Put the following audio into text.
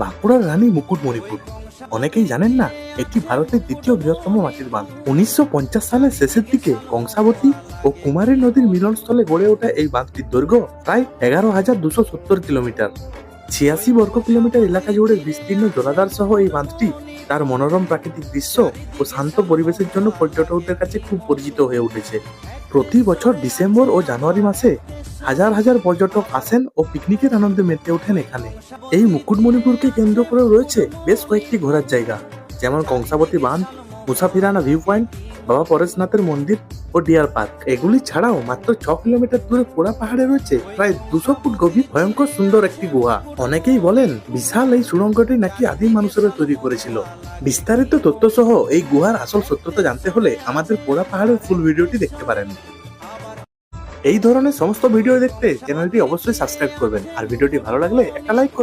বাঁকুড়ার রানী মুকুটমণিপুর অনেকেই জানেন না, এটি ভারতের দ্বিতীয় বৃহত্তম মাটির বাঁধ। 1950 সালের শেষের দিকে কংসাবতী ও কুমারী নদীর মিলনস্থলে গড়ে ওঠা এই বাঁধটির দৈর্ঘ্য প্রায় 11,270 কিলোমিটার। 86 বর্গ কিলোমিটার এলাকা জুড়ে বিস্তীর্ণ জলাধার সহ এই বাঁধটি তার মনোরম প্রাকৃতিক দৃশ্য ও শান্ত পরিবেশের জন্য পর্যটকদের কাছে খুব পরিচিত হয়ে উঠেছে। প্রতি বছর ডিসেম্বর ও জানুয়ারি মাসে হাজার হাজার পর্যটক আসেন ও পিকনিকের আনন্দে মেতে ওঠেন এখানে। এই মুকুটমণিপুরকে কেন্দ্র করে রয়েছে বেশ কয়েকটি ঘোরার জায়গা, যেমন কংসাবতী বাঁধ, মুসাফিরানা ভিউ পয়েন্ট, বাবা পরেশনাথের মন্দির ও ডিয়ার পার্ক। এগুলি ছাড়াও মাত্র 6 কিলোমিটার দূরে পোড়া পাহাড়ে রয়েছে প্রায় 200 ফুট গভীর ভয়ঙ্কর সুন্দর একটি গুহা। অনেকেই বলেন বিশাল এই সুড়ঙ্গটি নাকি আদিম মানুষেরা তৈরি করেছিল। বিস্তারিত তথ্য সহ এই গুহার আসল সত্যতা জানতে হলে আমাদের পোড়া পাহাড়ের ফুল ভিডিওটি দেখতে পারেন। এই ধরনের সমস্ত ভিডিও দেখতে চ্যানেলটি অবশ্যই সাবস্ক্রাইব করবেন, আর ভিডিওটি ভালো লাগলে একটা লাইক করবেন।